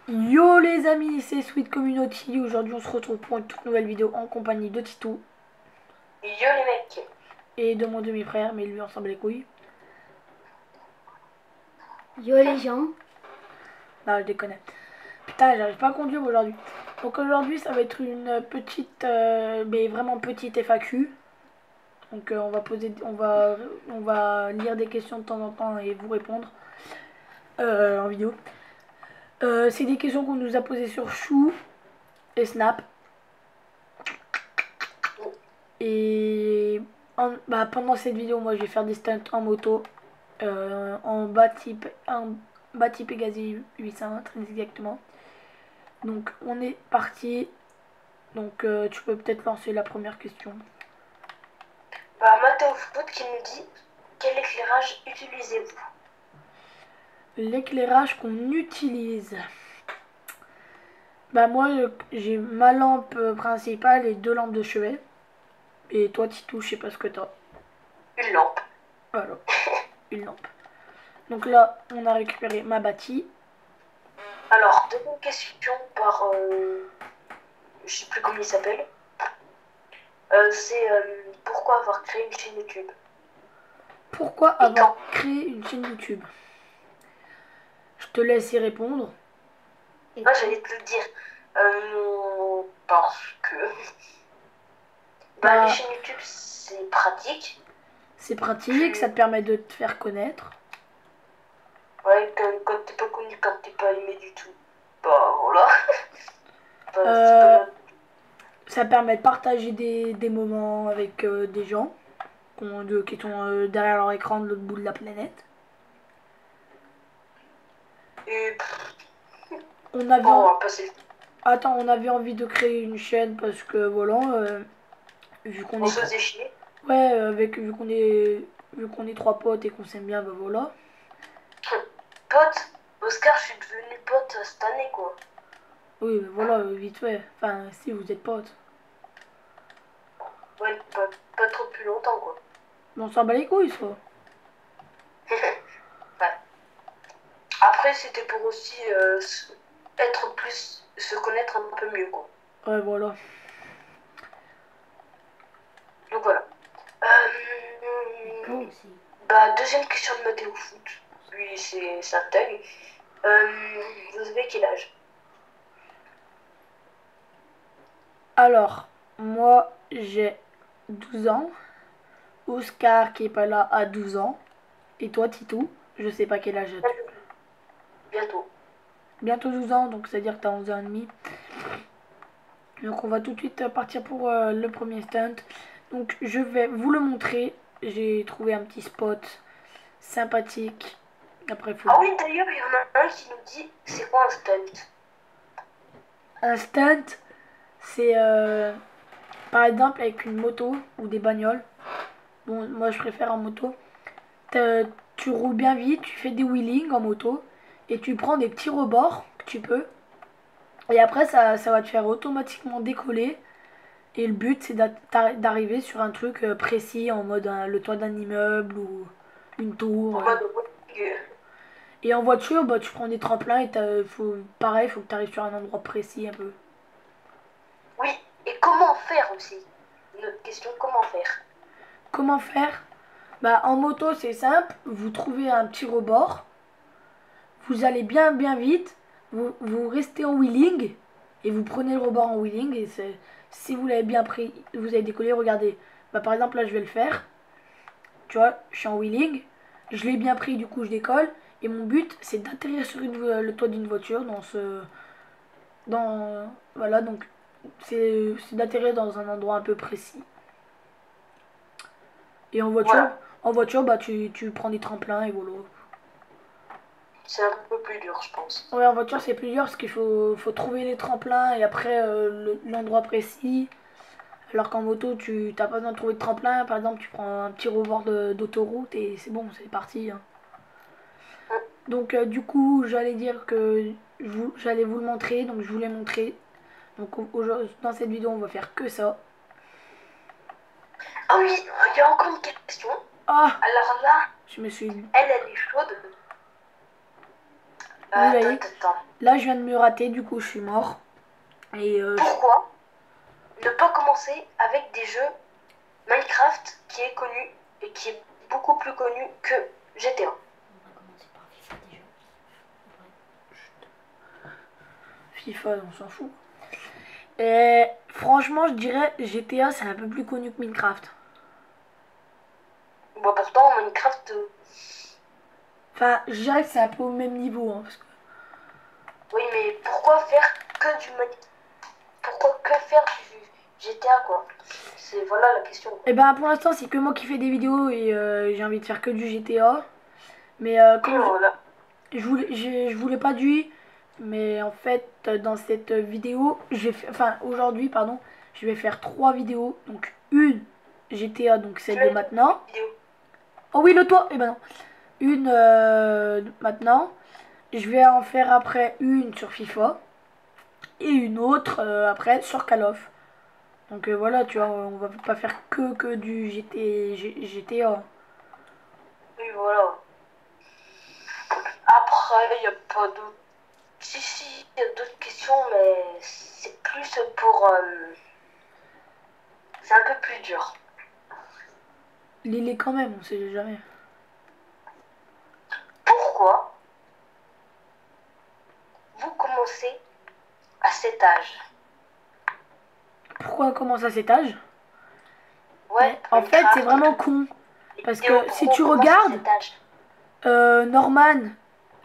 Yo les amis, c'est Sweet Community. Aujourd'hui, on se retrouve pour une toute nouvelle vidéo en compagnie de Titou Yo les mecs. et de mon demi-frère, mais lui, on s'en bat les couilles. Yo les gens. Non, je déconne. Putain, j'arrive pas à conduire aujourd'hui. Donc aujourd'hui, ça va être une petite, mais vraiment petite FAQ. Donc on va lire des questions de temps en temps et vous répondre en vidéo. C'est des questions qu'on nous a posées sur Chou et Snap. Et pendant cette vidéo, moi, je vais faire des stunts en moto. En bâti Pegasi 800 très exactement. Donc on est parti. Donc tu peux peut-être lancer la première question. Bah Mathéo Foot qui nous dit quel éclairage utilisez-vous? L'éclairage qu'on utilise. Bah moi j'ai ma lampe principale et deux lampes de chevet. Et toi Titou, je sais pas ce que t'as. Une lampe. Voilà, une lampe. Donc là on a récupéré ma bâtie. Alors, deuxième question par je sais plus comment il s'appelle. C'est pourquoi avoir créé une chaîne YouTube? Pourquoi Et avoir quand? créé une chaîne YouTube? Je te laisse y répondre. Et Moi j'allais te le dire. Parce que les Bah chaînes YouTube c'est pratique. c'est pratique, ça te permet de te faire connaître. Ouais, quand t'es pas connu, quand t'es pas aimé du tout. Bah voilà. C'est Euh, pas... Ça permet de partager des moments avec des gens qui sont derrière leur écran de l'autre bout de la planète. Et On avait, bon, on en- va passer. Attends, on avait envie de créer une chaîne parce que voilà, vu qu'on On est se trois, faisait chier. ouais, vu qu'on est trois potes et qu'on s'aime bien, bah voilà. Pote, Oscar, je suis devenu pote cette année, quoi. Oui, bah voilà, vite fait. Enfin, si vous êtes potes. Ouais, pas trop plus longtemps, quoi. Mais on s'en bat les couilles, ça. Ouais. Après, c'était pour aussi être plus, se connaître un peu mieux, quoi. Ouais, voilà. Donc voilà. toi aussi. Deuxième question de Mathéo Foot. Lui, c'est sa thug. Vous avez quel âge? Alors, moi, j'ai 12 ans. Oscar, qui est pas là, a 12 ans. Et toi, Titou, je sais pas quel âge as-tu. Bientôt. Bientôt 12 ans, donc c'est-à-dire que t'as 11 ans et demi. Donc on va tout de suite partir pour le premier stunt. Donc je vais vous le montrer. J'ai trouvé un petit spot sympathique. Après, faut... Ah oui, d'ailleurs, il y en a un qui nous dit c'est quoi un stunt? Un stunt, c'est par exemple avec une moto ou des bagnoles. Bon, moi je préfère en moto. Tu roules bien vite, tu fais des wheelings en moto et tu prends des petits rebords que tu peux. Et après, ça va te faire automatiquement décoller. Et le but, c'est d'arriver sur un truc précis en mode le toit d'un immeuble ou une tour. En mode Et en voiture, bah, tu prends des tremplins et pareil, faut que tu arrives sur un endroit précis un peu. oui, et comment faire aussi? Une autre question, comment faire? Comment faire? Bah, en moto, c'est simple. Vous trouvez un petit rebord. Vous allez bien, bien vite. Vous restez en wheeling. Et vous prenez le rebord en wheeling. Et si vous l'avez bien pris, vous avez décollé. Regardez. Bah, par exemple, là, je vais le faire. Tu vois, je suis en wheeling, je l'ai bien pris, du coup je décolle, et mon but c'est d'atterrir sur le toit d'une voiture voilà, donc c'est d'atterrir dans un endroit un peu précis. Et Voilà, en voiture bah tu prends des tremplins et voilà. c'est un peu plus dur, je pense. Ouais, en voiture c'est plus dur parce faut trouver les tremplins et après l'endroit précis. Alors qu'en moto, tu t'as pas besoin de trouver de tremplin. Par exemple, tu prends un petit rebord d'autoroute et c'est bon, c'est parti, hein. Donc du coup, j'allais dire que j'allais vous le montrer, donc je vous l'ai montré. Donc dans cette vidéo, on va faire que ça. Ah oui, il y a encore une question. Ah, Alors là, je me suis... elle est chaude. Vous voyez, Attends. là je viens de me rater, du coup je suis mort. Et Pourquoi ne pas commencer avec des jeux Minecraft qui est connu et qui est beaucoup plus connu que GTA? On va commencer par FIFA déjà. FIFA, on s'en fout. Et franchement, je dirais GTA, c'est un peu plus connu que Minecraft. Bon, pourtant, Minecraft, Enfin, je dirais que c'est un peu au même niveau. Hein, parce que... oui, mais pourquoi faire que du Minecraft? Pourquoi que faire du GTA, quoi? C'est voilà la question. Et ben pour l'instant, c'est que moi qui fais des vidéos et j'ai envie de faire que du GTA. Mais comme Voilà. je vous l'ai pas dit, mais en fait, dans cette vidéo, enfin aujourd'hui, pardon, je vais faire 3 vidéos. Donc une GTA, donc Tu celle de l'as dit, maintenant. vidéo. Oh oui, le toit. Et ben non. Une maintenant. Je vais en faire après une sur FIFA et une autre après sur Call of. Donc voilà, tu vois, on va pas faire que du GTA. Oui, voilà. Après, il n'y a pas d'autres. Si, il y a d'autres questions, mais c'est plus pour. C'est un peu plus dur. Les quand même, on sait jamais. Pourquoi vous commencez à cet âge? Pourquoi on commence à cet âge? Ouais, Mais en fait, c'est Minecraft et vraiment tout. con. Les Parce vidéos, que si pourquoi tu on commence à regardes, cet âge? Norman,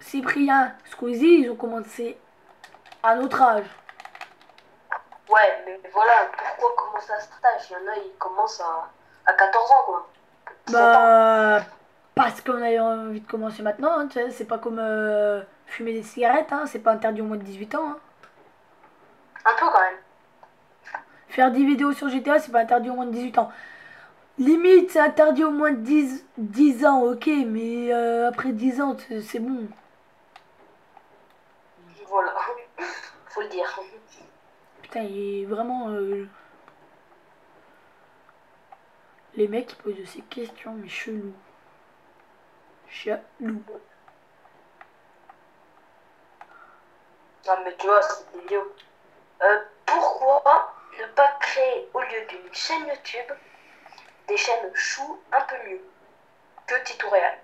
Cyprien, Squeezie, ils ont commencé à notre âge. Ouais, mais voilà, pourquoi commencer à cet âge? Il y en a, ils commencent à 14 ans, quoi. 17 ans. Bah, parce qu'on a envie de commencer maintenant. Hein, tu sais, c'est pas comme fumer des cigarettes, hein, c'est pas interdit au moins de 18 ans. Hein. Un peu quand même. Faire des vidéos sur GTA, c'est pas interdit au moins de 18 ans. Limite, c'est interdit au moins de 10 ans, ok, mais après 10 ans, c'est bon. Voilà. Faut le dire. Putain, il est vraiment. Les mecs qui posent ces questions, mais chelou. Chelou. Non, mais tu vois, c'est des vidéos. Pourquoi ne pas créer, au lieu d'une chaîne YouTube, des chaînes chou un peu mieux que Tito Réal?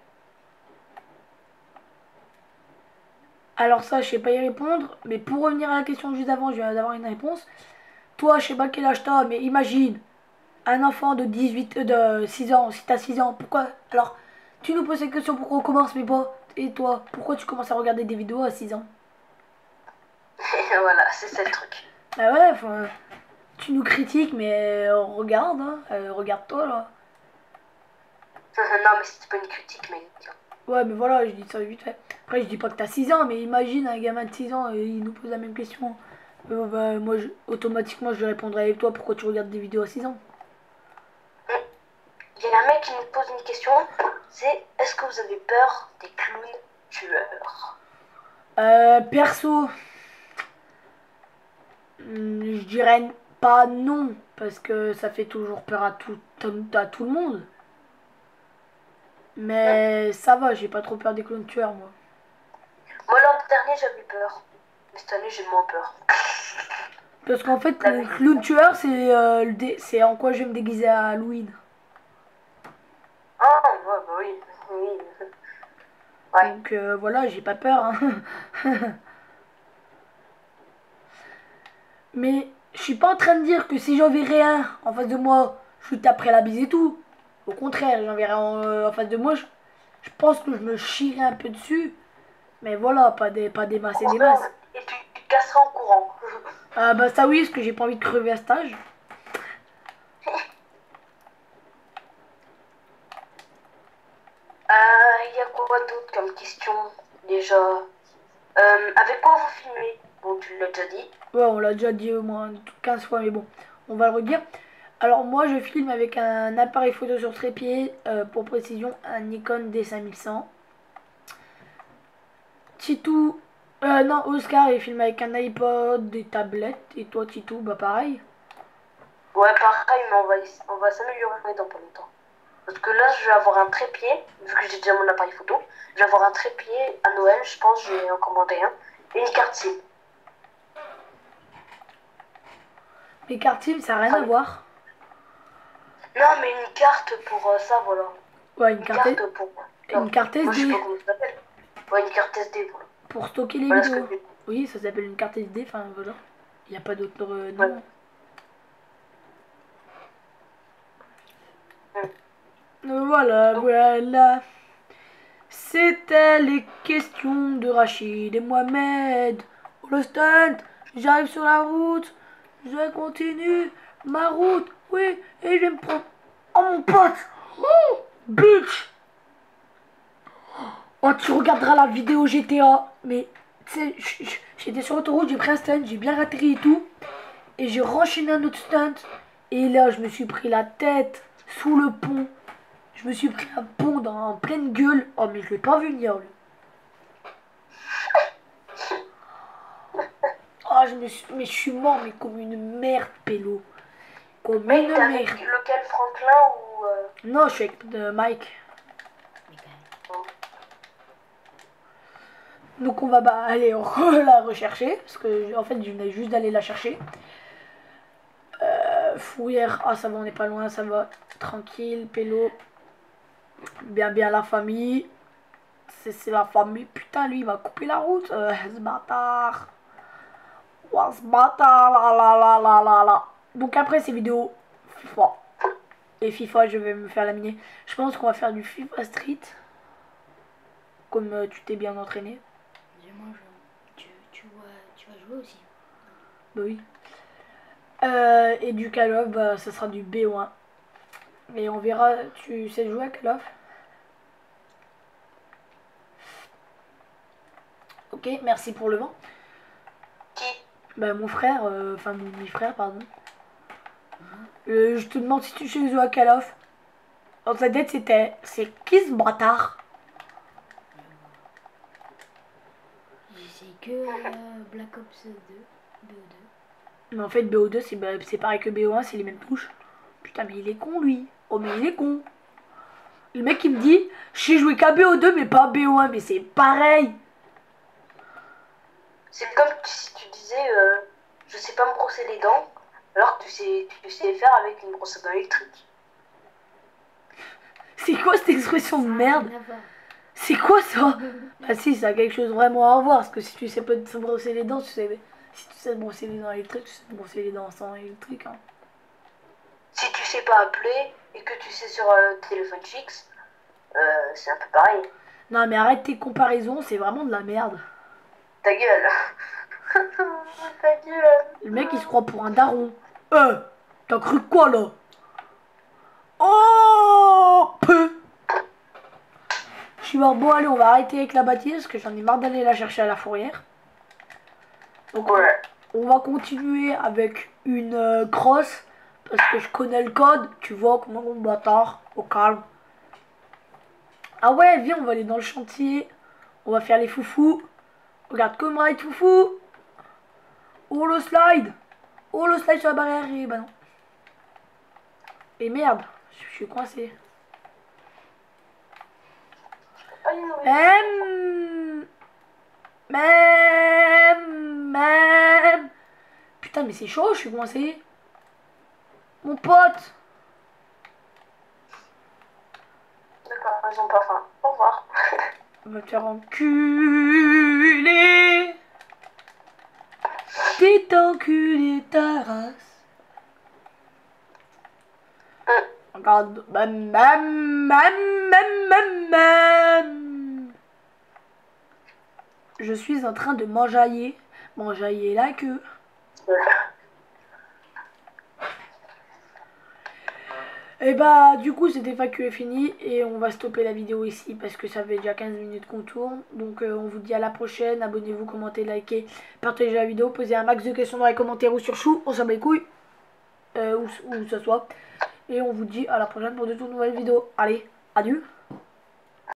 Alors ça, je sais pas y répondre, mais pour revenir à la question juste avant, je viens d'avoir une réponse. Toi, je sais pas quel âge t'as, mais imagine un enfant de 18, de 6 ans, si t'as 6 ans, pourquoi? Alors, tu nous poses cette question pourquoi on commence, mais pas. Et toi, pourquoi tu commences à regarder des vidéos à 6 ans? Voilà, c'est ça le truc. Bah ouais, enfin, tu nous critiques, mais regarde, hein, regarde-toi là. Non, mais c'est pas une critique, mec. Ouais, mais voilà, je dis ça vite fait. Après, je dis pas que t'as 6 ans, mais imagine un gamin de 6 ans et il nous pose la même question. Bah, moi, automatiquement, je lui répondrai avec toi pourquoi tu regardes des vidéos à 6 ans. Il y a un mec qui nous pose une question, c'est est-ce que vous avez peur des clowns tueurs? Perso, je dirais pas non, parce que ça fait toujours peur à tout le monde. Hein? Mais ça va, j'ai pas trop peur des clowns tueurs, moi. Moi l'an dernier j'avais peur, mais cette année j'ai moins peur. Parce qu'en fait, La le vie. clown tueur, c'est en quoi je vais me déguiser à Halloween. Ah, ouais, bah oui, oui. Ouais. Donc voilà, j'ai pas peur. Hein. Mais je suis pas en train de dire que si j'en verrais un en face de moi, je lui taperais la bise et tout. Au contraire, j'en verrais en face de moi, je pense que je me chierais un peu dessus. Mais voilà, pas des masses et des Courant, masses. et tu casseras en courant. Ah bah ça oui, parce que j'ai pas envie de crever à cet âge. Il y a quoi d'autre comme question déjà? Avec quoi vous filmez? Bon, tu l'as déjà dit. Ouais, on l'a déjà dit au moins 15 fois, mais bon, on va le redire. Alors moi, je filme avec un appareil photo sur trépied, pour précision, un Nikon D5100. Titou, non, Oscar, il filme avec un iPod, des tablettes, et toi, Titou, bah pareil. Ouais, pareil, mais on va s'améliorer dans pas longtemps. Parce que là, je vais avoir un trépied, vu que j'ai déjà mon appareil photo. Je vais avoir un trépied à Noël, je pense, je vais en commander un. Et une carte SIM. Les cartes SIM, ça n'a rien à voir. Non, mais une carte pour ça, voilà. Ouais, Une carte pour... une carte Moi, je sais SD pas comment ça s'appelle. Ouais, une carte SD, voilà. pour stocker les Voilà ce vidéos. que Oui, ça s'appelle une carte SD, enfin voilà. Il n'y a pas d'autre nom. Ouais. Voilà, Donc, voilà. C'était les questions de Rachid et Mohamed. Oh, le stunt, j'arrive sur la route, je continue ma route, oui, et je vais me prendre. Oh mon pote, oh, bitch. Oh, tu regarderas la vidéo GTA, mais tu sais, j'étais sur l'autoroute, j'ai pris un stunt, j'ai bien atterri et tout, et j'ai renchaîné un autre stunt, et là je me suis pris la tête sous le pont. Je me suis pris un pont en pleine gueule. Oh, mais je l'ai pas vu venir, lui. Oh, mais je suis mort, mais comme une merde, Pélo. Comme mais une t'es merde. avec lequel, Franklin ou... Non, je suis avec Mike. Mais quand même. Donc on va aller la rechercher. Parce que en fait, je venais juste d'aller la chercher. Fouillère. Ah, ça va, on n'est pas loin, ça va. Tranquille, Pélo. Bien la famille. C'est la famille. Putain, lui, il va couper la route. Ce bâtard. Oh, ce bâtard, là. Donc après ces vidéos, FIFA. Et FIFA, je vais me faire laminer. Je pense qu'on va faire du FIFA Street. Comme tu t'es bien entraîné. Moi, tu vas jouer aussi. Bah oui. Et du Call of, bah, ça sera du BO1. Et on verra, tu sais jouer à Call of? Ok, merci pour le vent. Qui? Bah mon frère, enfin mon demi-frère, pardon. Je te demande si tu sais jouer à Call of. Dans ta tête, c'est qui ce bâtard? J'essaie que Black Ops 2, BO2. Mais en fait, BO2, c'est pareil que BO1, c'est les mêmes touches. Putain, mais il est con, lui. Oh, mais il est con. Le mec, il me dit, j'ai joué qu'à BO2, mais pas à BO1, mais c'est pareil. C'est comme si tu disais, je sais pas me brosser les dents, alors que tu sais faire avec une brosse à dents électrique. C'est quoi cette expression de merde? Rien à voir. C'est quoi ça? Bah si, ça a quelque chose vraiment à voir. Parce que si tu sais pas te brosser les dents, si tu sais te brosser les dents électriques, tu sais te brosser les dents sans électrique. Hein. Si tu sais pas appeler et que tu sais sur téléphone fixe, c'est un peu pareil. Non, mais arrête tes comparaisons, c'est vraiment de la merde. Ta gueule. Ta gueule. Le mec, il se croit pour un daron. T'as cru quoi là? Oh peu. Je suis mort. Bon, allez, on va arrêter avec la bâtisse parce que j'en ai marre d'aller la chercher à la fourrière. Donc, Ouais. on va continuer avec une crosse parce que je connais le code. Tu vois comment mon bâtard, au calme. Ah ouais, viens, on va aller dans le chantier. On va faire les foufous. Regarde comme ride foufou. Oh le slide. Oh le slide sur la barrière. Et bah non. Et merde, je suis coincé. Même. Putain, mais c'est chaud, je suis coincé. Mon pote. D'accord, ils ont pas faim. Au revoir. On va te faire enculer. T'es enculé ta race. Regarde. Je suis en train de m'enjailler la queue. Et bah du coup cette FAQ est finie et on va stopper la vidéo ici parce que ça fait déjà 15 minutes qu'on tourne. Donc on vous dit à la prochaine, abonnez-vous, commentez, likez, partagez la vidéo, posez un max de questions dans les commentaires ou sur Chou, on s'en bat les couilles, où ça soit. Et on vous dit à la prochaine pour de toutes nouvelles vidéos. Allez, adieu.